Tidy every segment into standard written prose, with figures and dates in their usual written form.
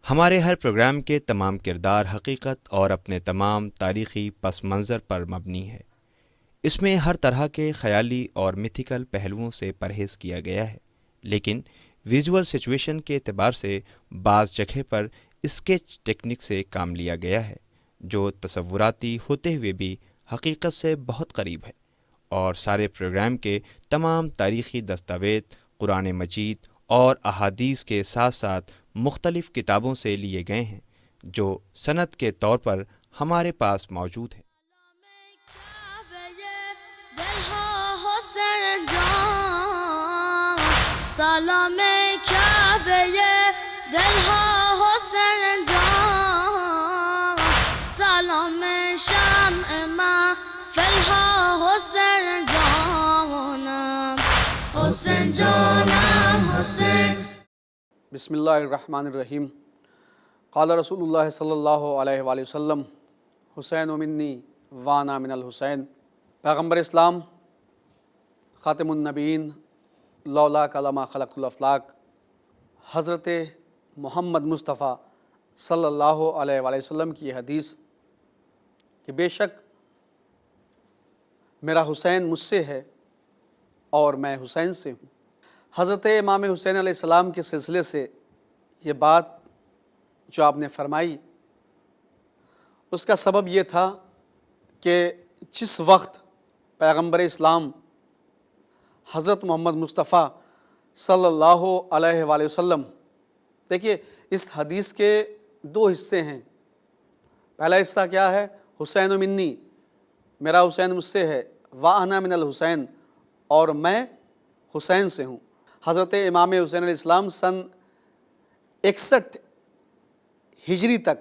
ہمارے ہر پروگرام کے تمام کردار حقیقت اور اپنے تمام تاریخی پس منظر پر مبنی ہے۔ اس میں ہر طرح کے خیالی اور میتھیکل پہلوؤں سے پرہیز کیا گیا ہے، لیکن ویژول سچویشن کے اعتبار سے بعض جگہ پر اسکیچ ٹیکنک سے کام لیا گیا ہے، جو تصوراتی ہوتے ہوئے بھی حقیقت سے بہت قریب ہے۔ اور سارے پروگرام کے تمام تاریخی دستاویز قرآن مجید اور احادیث کے ساتھ ساتھ مختلف کتابوں سے لیے گئے ہیں، جو سند کے طور پر ہمارے پاس موجود ہیں۔ سلام کعبه دلها حسین جان، سلام شمع محفلها حسین جانم، حسین جانم حسین۔ بسم اللہ الرحمن الرحیم۔ قال رسول اللہ صلی اللہ علیہ وآلہ وسلم حسین منی وانا من الحسین۔ پیغمبر اسلام خاتم النبیین لولا کلمہ خلقت الافلاق حضرت محمد مصطفیٰ صلی اللہ علیہ وآلہ وسلم کی حدیث کہ بے شک میرا حسین مجھ سے ہے اور میں حسین سے ہوں۔ حضرت امام حسین علیہ السلام کے سلسلے سے یہ بات جو آپ نے فرمائی، اس کا سبب یہ تھا کہ جس وقت پیغمبر اسلام حضرت محمد مصطفیٰ صلی اللہ علیہ وآلہ وسلم، دیکھیے اس حدیث کے دو حصے ہیں۔ پہلا حصہ کیا ہے؟ حسین منی، میرا حسین مجھ سے ہے، وانا من الحسین، اور میں حسین سے ہوں۔ حضرت امام حسین علیہ السلام سن 61 ہجری تک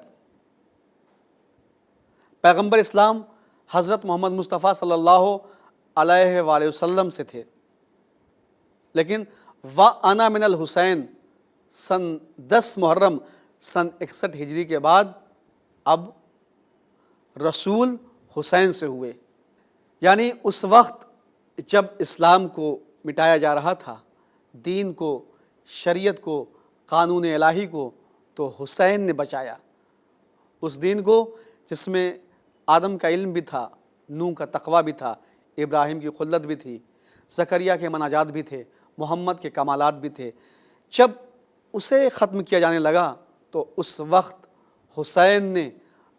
پیغمبر اسلام حضرت محمد مصطفیٰ صلی اللہ علیہ وآلہ وسلم سے تھے، لیکن وَأَنَا مِنَ الحسین سن 10 محرم سن 61 ہجری کے بعد اب رسول حسین سے ہوئے۔ یعنی اس وقت جب اسلام کو مٹایا جا رہا تھا، دین کو، شریعت کو، قانون الہی کو، تو حسین نے بچایا اس دین کو جس میں آدم کا علم بھی تھا، نوح کا تقویٰ بھی تھا، ابراہیم کی خلت بھی تھی، زکریہ کے مناجات بھی تھے، محمد کے کمالات بھی تھے۔ جب اسے ختم کیا جانے لگا تو اس وقت حسین نے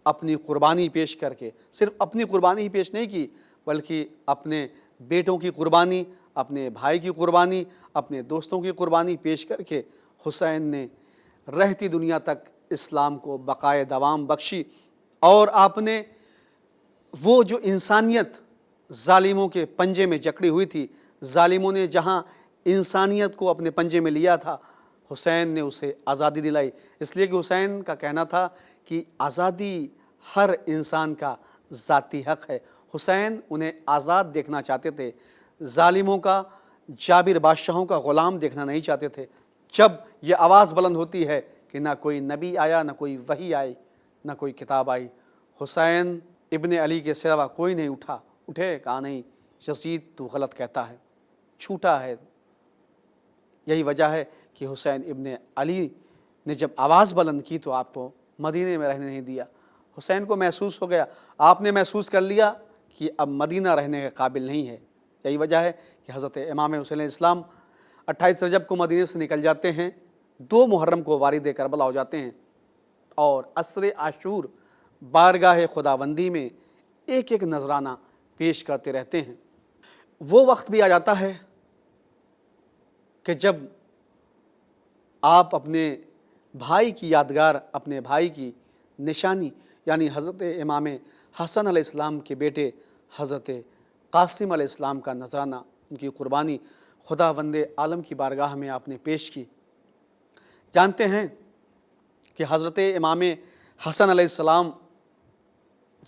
اپنی قربانی پیش کر کے، صرف اپنی قربانی ہی پیش نہیں کی بلکہ اپنے بیٹوں کی قربانی، اپنے بھائی کی قربانی، اپنے دوستوں کی قربانی پیش کر کے حسین نے رہتی دنیا تک اسلام کو بقائے دوام بخشی۔ اور آپ نے وہ جو انسانیت ظالموں کے پنجے میں جکڑی ہوئی تھی، ظالموں نے جہاں انسانیت کو اپنے پنجے میں لیا تھا، حسین نے اسے آزادی دلائی۔ اس لیے کہ حسین کا کہنا تھا کہ آزادی ہر انسان کا ذاتی حق ہے۔ حسین انہیں آزاد دیکھنا چاہتے تھے، ظالموں کا، جابر بادشاہوں کا غلام دیکھنا نہیں چاہتے تھے۔ جب یہ آواز بلند ہوتی ہے کہ نہ کوئی نبی آیا، نہ کوئی وحی آئی، نہ کوئی کتاب آئی، حسین ابن علی کے سوا کوئی نہیں اٹھے، کہا نہیں یزید تو غلط کہتا ہے، جھوٹا ہے۔ یہی وجہ ہے کہ حسین ابن علی نے جب آواز بلند کی تو آپ کو مدینے میں رہنے نہیں دیا۔ حسین کو محسوس ہو گیا، آپ نے محسوس کر لیا کہ اب مدینہ رہنے کے قابل نہیں ہے۔ یہی وجہ ہے کہ حضرت امام حسین علیہ السلام 28 رجب کو مدینے سے نکل جاتے ہیں، 2 محرم کو وارد کربلا ہو جاتے ہیں، اور عصر عاشور بارگاہ خداوندی میں ایک ایک نذرانہ پیش کرتے رہتے ہیں۔ وہ وقت بھی آ جاتا ہے کہ جب آپ اپنے بھائی کی یادگار، اپنے بھائی کی نشانی، یعنی حضرت امام حسن علیہ السلام کے بیٹے حضرت قاسم علیہ السلام کا نذرانہ، ان کی قربانی خداوند عالم کی بارگاہ میں آپ نے پیش کی۔ جانتے ہیں کہ حضرت امام حسن علیہ السلام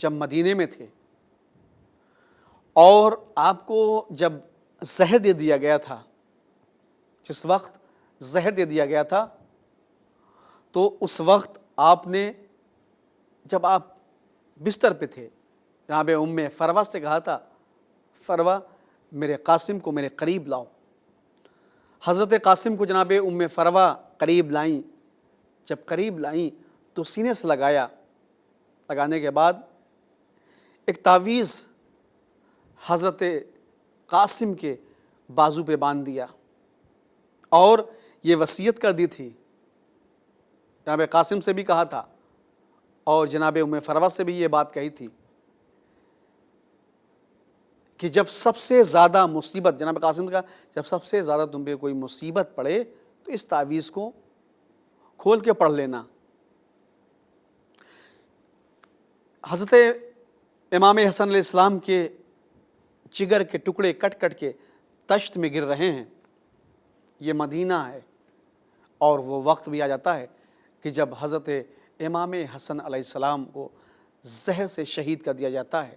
جب مدینے میں تھے اور آپ کو جب زہر دے دیا گیا تھا، جس وقت زہر دے دیا گیا تھا تو اس وقت آپ نے، جب آپ بستر پہ تھے، جناب ام فروہ سے کہا تھا، فروہ میرے قاسم کو میرے قریب لاؤ۔ حضرت قاسم کو جناب ام فروہ قریب لائیں۔ جب قریب لائیں تو سینے سے لگانے کے بعد ایک تعویذ حضرت قاسم کے بازو پہ باندھ دیا اور یہ وصیت کر دی تھی، جناب قاسم سے بھی کہا تھا اور جناب ام فروہ سے بھی یہ بات کہی تھی کہ جب سب سے زیادہ مصیبت، جناب قاسم کا جب سب سے زیادہ تم پہ کوئی مصیبت پڑے تو اس تعویذ کو کھول کے پڑھ لینا۔ حضرت امام حسن علیہ السلام کے جگر کے ٹکڑے کٹ کٹ کے تشت میں گر رہے ہیں، یہ مدینہ ہے، اور وہ وقت بھی آ جاتا ہے کہ جب حضرت امام حسن علیہ السلام کو زہر سے شہید کر دیا جاتا ہے۔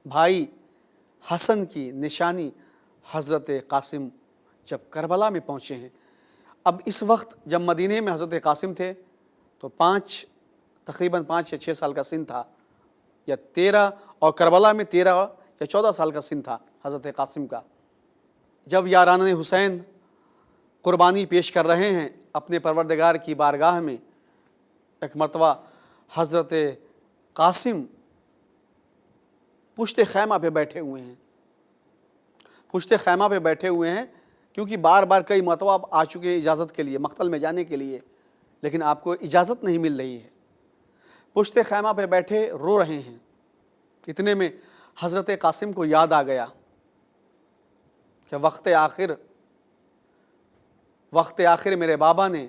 بھائی حسن کی نشانی حضرت قاسم جب کربلا میں پہنچے ہیں، اب اس وقت جب مدینے میں حضرت قاسم تھے تو تقریباً 5 یا 6 سال کا سن تھا، یا 13، اور کربلا میں 13 یا 14 سال کا سن تھا حضرت قاسم کا۔ جب یاران حسین قربانی پیش کر رہے ہیں اپنے پروردگار کی بارگاہ میں، ایک مرتبہ حضرت قاسم پشت خیمہ پہ بیٹھے ہوئے ہیں کیونکہ بار بار کئی مرتبہ آپ آ چکے ہیں اجازت کے لیے، مقتل میں جانے کے لیے، لیکن آپ کو اجازت نہیں مل رہی ہے۔ پشت خیمہ پہ بیٹھے رو رہے ہیں، اتنے میں حضرت قاسم کو یاد آ گیا کہ وقت آخر میرے بابا نے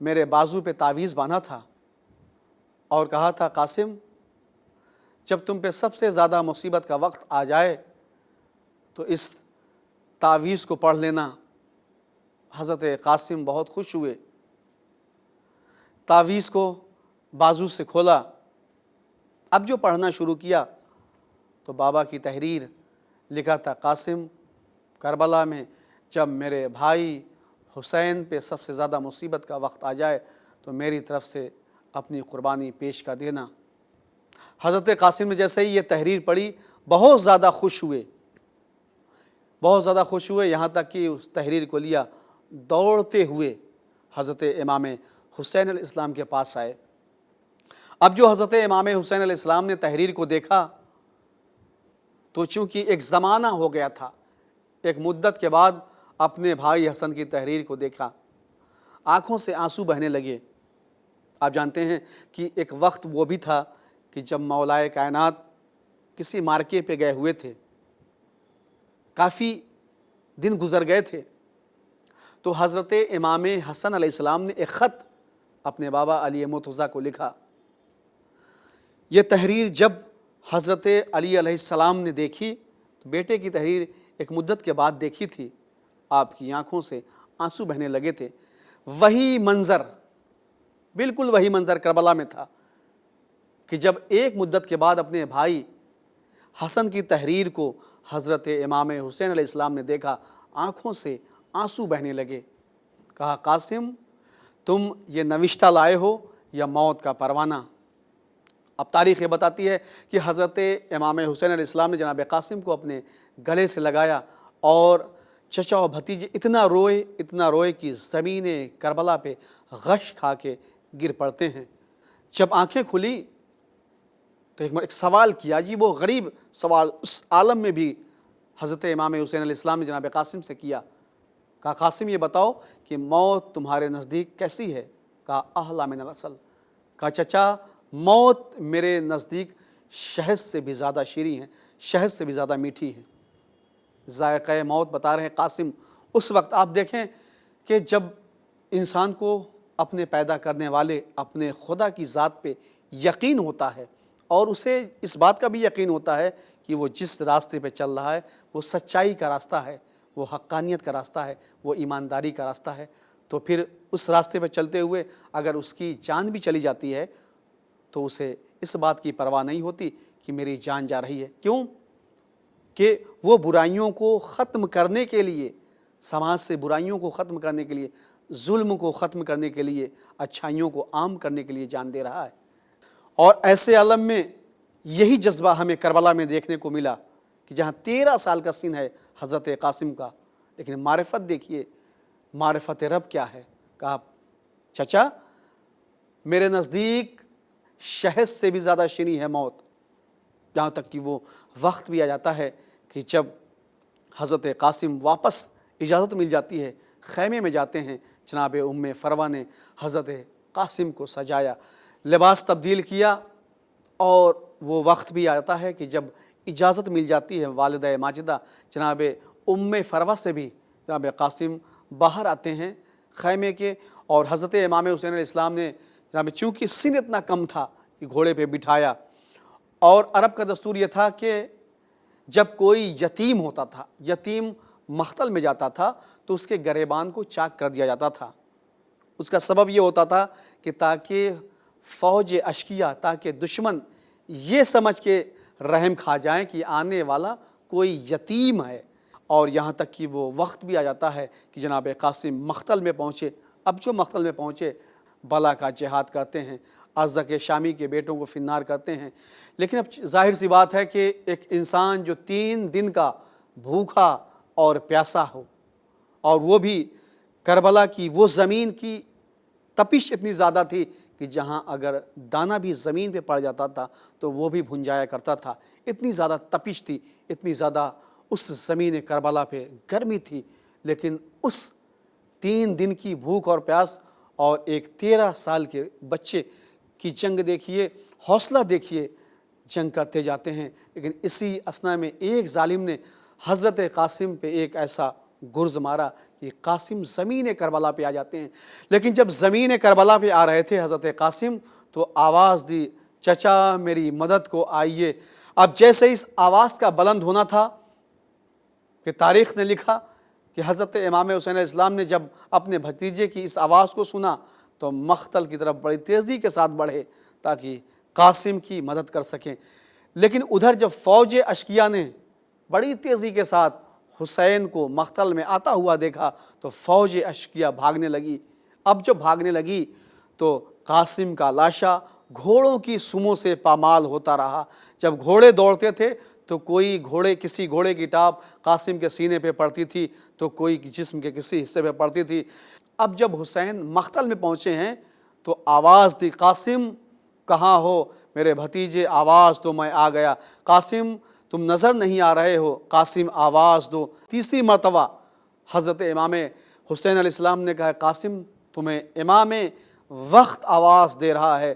میرے بازو پہ تعویذ باندھا تھا اور کہا تھا قاسم جب تم پہ سب سے زیادہ مصیبت کا وقت آ جائے تو اس تعویذ کو پڑھ لینا۔ حضرت قاسم بہت خوش ہوئے، تعویذ کو بازو سے کھولا، اب جو پڑھنا شروع کیا تو بابا کی تحریر لکھا تھا، قاسم کربلا میں جب میرے بھائی حسین پہ سب سے زیادہ مصیبت کا وقت آ جائے تو میری طرف سے اپنی قربانی پیش کر دینا۔ حضرت قاسم نے جیسے ہی یہ تحریر پڑھی بہت زیادہ خوش ہوئے، یہاں تک کہ اس تحریر کو لیا دوڑتے ہوئے حضرت امام حسین علیہ السلام کے پاس آئے۔ اب جو حضرت امام حسین علیہ السلام نے تحریر کو دیکھا تو چونکہ ایک زمانہ ہو گیا تھا، ایک مدت کے بعد اپنے بھائی حسن کی تحریر کو دیکھا، آنکھوں سے آنسو بہنے لگے۔ آپ جانتے ہیں کہ ایک وقت وہ بھی تھا کہ جب مولائے کائنات کسی مارکے پہ گئے ہوئے تھے، کافی دن گزر گئے تھے، تو حضرت امام حسن علیہ السلام نے ایک خط اپنے بابا علی مرتضیٰ کو لکھا۔ یہ تحریر جب حضرت علی علیہ السلام نے دیکھی تو بیٹے کی تحریر ایک مدت کے بعد دیکھی تھی، آپ کی آنکھوں سے آنسو بہنے لگے تھے۔ وہی منظر، بالکل وہی منظر کربلا میں تھا کہ جب ایک مدت کے بعد اپنے بھائی حسن کی تحریر کو حضرت امام حسین علیہ السلام نے دیکھا، آنکھوں سے آنسو بہنے لگے۔ کہا قاسم تم یہ نوشتہ لائے ہو یا موت کا پروانہ؟ اب تاریخ یہ بتاتی ہے کہ حضرت امام حسین علیہ السلام نے جناب قاسم کو اپنے گلے سے لگایا اور چچا و بھتیجے اتنا روئے کہ زمین کربلا پہ غش کھا کے گر پڑتے ہیں۔ جب آنکھیں کھلی تو ایک سوال کیا، جی وہ غریب سوال اس عالم میں بھی حضرت امام حسین علیہ السلام نے جناب قاسم سے کیا۔ کہا قاسم یہ بتاؤ کہ موت تمہارے نزدیک کیسی ہے؟ کہا احلی من العسل۔ کہا چچا موت میرے نزدیک شہد سے بھی زیادہ شیریں ہے، شہد سے بھی زیادہ میٹھی ہے۔ ذائقہ موت بتا رہے ہیں قاسم۔ اس وقت آپ دیکھیں کہ جب انسان کو اپنے پیدا کرنے والے اپنے خدا کی ذات پہ یقین ہوتا ہے اور اسے اس بات کا بھی یقین ہوتا ہے کہ وہ جس راستے پہ چل رہا ہے وہ سچائی کا راستہ ہے، وہ حقانیت کا راستہ ہے، وہ ایمانداری کا راستہ ہے، تو پھر اس راستے پہ چلتے ہوئے اگر اس کی جان بھی چلی جاتی ہے تو اسے اس بات کی پرواہ نہیں ہوتی کہ میری جان جا رہی ہے۔ کیوں؟ کہ وہ برائیوں کو ختم کرنے کے لیے، سماج سے برائیوں کو ختم کرنے کے لیے، ظلم کو ختم کرنے کے لیے، اچھائیوں کو عام کرنے کے لیے جان دے رہا ہے۔ اور ایسے عالم میں یہی جذبہ ہمیں کربلا میں دیکھنے کو ملا کہ جہاں 13 سال کا سن ہے حضرت قاسم کا، لیکن معرفت دیکھیے، معرفت رب کیا ہے۔ کہا چچا میرے نزدیک شہد سے بھی زیادہ شیریں ہے موت. یہاں تک کہ وہ وقت بھی آ جاتا ہے کہ جب حضرت قاسم واپس اجازت مل جاتی ہے, خیمے میں جاتے ہیں. جناب ام فروہ نے حضرت قاسم کو سجایا, لباس تبدیل کیا, اور وہ وقت بھی آتا ہے کہ جب اجازت مل جاتی ہے والدہ ماجدہ جناب ام فروہ سے بھی جناب قاسم باہر آتے ہیں خیمے کے. اور حضرت امام حسین علیہ السلام نے جناب چونکہ سن اتنا کم تھا کہ گھوڑے پہ بٹھایا, اور عرب کا دستور یہ تھا کہ جب کوئی یتیم ہوتا تھا, یتیم مقتل میں جاتا تھا, تو اس کے گریبان کو چاک کر دیا جاتا تھا. اس کا سبب یہ ہوتا تھا کہ تاکہ فوج اشقیہ, تاکہ دشمن یہ سمجھ کے رحم کھا جائیں کہ آنے والا کوئی یتیم ہے. اور یہاں تک کہ وہ وقت بھی آ جاتا ہے کہ جناب قاسم مقتل میں پہنچے. اب جو مقتل میں پہنچے بلا کا جہاد کرتے ہیں, ازدق شامی کے بیٹوں کو فنار کرتے ہیں. لیکن اب ظاہر سی بات ہے کہ ایک انسان جو 3 دن کا بھوکا اور پیاسا ہو, اور وہ بھی کربلا کی وہ زمین کی تپش اتنی زیادہ تھی کہ جہاں اگر دانہ بھی زمین پہ پڑ جاتا تھا تو وہ بھی بھن جایا کرتا تھا. اتنی زیادہ تپش تھی, اتنی زیادہ اس زمین کربلا پہ گرمی تھی. لیکن اس 3 دن کی بھوک اور پیاس اور ایک 13 سال کے بچے کی جنگ دیکھیے, حوصلہ دیکھیے, جنگ کرتے جاتے ہیں. لیکن اسی اثنا میں ایک ظالم نے حضرت قاسم پہ ایک ایسا گرز مارا کہ قاسم زمین کربلا پہ آ جاتے ہیں. لیکن جب زمین کربلا پہ آ رہے تھے حضرت قاسم, تو آواز دی, چچا میری مدد کو آئیے. اب جیسے اس آواز کا بلند ہونا تھا کہ تاریخ نے لکھا کہ حضرت امام حسین علیہ السلام نے جب اپنے بھتیجے کی اس آواز کو سنا تو مقتل کی طرف بڑی تیزی کے ساتھ بڑھے تاکہ قاسم کی مدد کر سکیں. لیکن ادھر جب فوج اشقیہ نے بڑی تیزی کے ساتھ حسین کو مقتل میں آتا ہوا دیکھا تو فوج اشقیہ بھاگنے لگی. اب جب بھاگنے لگی تو قاسم کا لاشا گھوڑوں کی سموں سے پامال ہوتا رہا. جب گھوڑے دوڑتے تھے تو کسی گھوڑے کی ٹاپ قاسم کے سینے پہ پڑتی تھی, تو کوئی جسم کے کسی حصے پہ پڑتی تھی. اب جب حسین مقتل میں پہنچے ہیں تو آواز دی, قاسم کہاں ہو میرے بھتیجے, آواز دو میں آ گیا. قاسم تم نظر نہیں آ رہے ہو, قاسم آواز دو. تیسری مرتبہ حضرت امام حسین علیہ السلام نے کہا, قاسم تمہیں امام وقت آواز دے رہا ہے.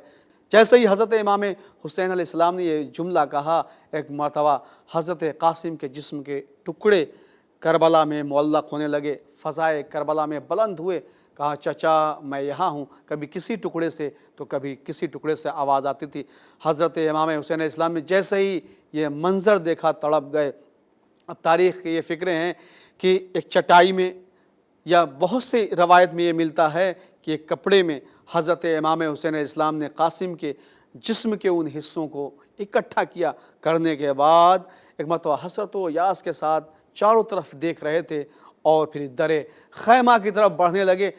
جیسے ہی حضرت امام حسین علیہ السلام نے یہ جملہ کہا, ایک مرتبہ حضرت قاسم کے جسم کے ٹکڑے کربلا میں معلق ہونے لگے, فضائے کربلا میں بلند ہوئے. کہا چچا میں یہاں ہوں. کبھی کسی ٹکڑے سے تو کبھی کسی ٹکڑے سے آواز آتی تھی. حضرت امام حسین علیہ السلام نے جیسے ہی یہ منظر دیکھا تڑپ گئے. اب تاریخ کے یہ فکرے ہیں کہ ایک چٹائی میں, یا بہت سے روایت میں یہ ملتا ہے کہ ایک کپڑے میں حضرت امام حسین علیہ السلام نے قاسم کے جسم کے ان حصوں کو اکٹھا کیا. کرنے کے بعد ایک مرتبہ حسرت و یاس کے ساتھ چاروں طرف دیکھ رہے تھے, اور پھر در خیمہ کی طرف بڑھنے لگے.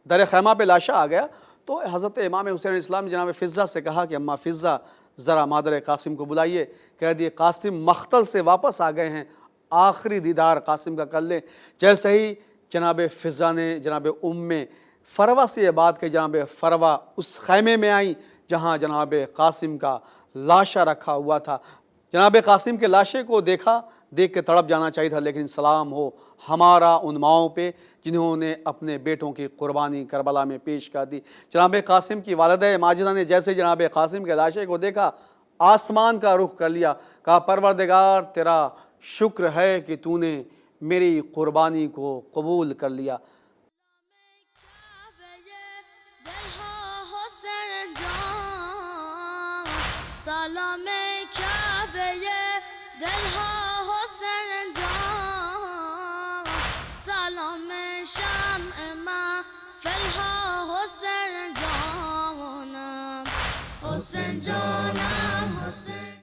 در خیمہ پہ لاشا آ گیا تو حضرت امام حسین علیہ السلام نے جناب فضہ سے کہا کہ اماں فضہ ذرا مادر قاسم کو بلائیے. کہہ دیے قاسم مقتل سے واپس آ گئے ہیں, آخری دیدار قاسم کا کر لیں. جیسے ہی جناب فضہ نے جناب ام فروہ سے یہ بات کہ جناب فروہ اس خیمے میں آئیں جہاں جناب قاسم کا لاشا رکھا ہوا تھا. جناب قاسم کے لاشے کو دیکھ کے تڑپ جانا چاہیے تھا, لیکن سلام ہو ہمارا ان ماؤں پہ جنہوں نے اپنے بیٹوں کی قربانی کربلا میں پیش کر دی. جناب قاسم کی والدہ ماجدہ نے جیسے جناب قاسم کے لاشے کو دیکھا, آسمان کا رخ کر لیا. کہا پروردگار تیرا شکر ہے کہ تو نے میری قربانی کو قبول کر لیا. سلام کعبه دلها حسین جان, سلام شمع محفلها حسین جانم, حسین جانم حسین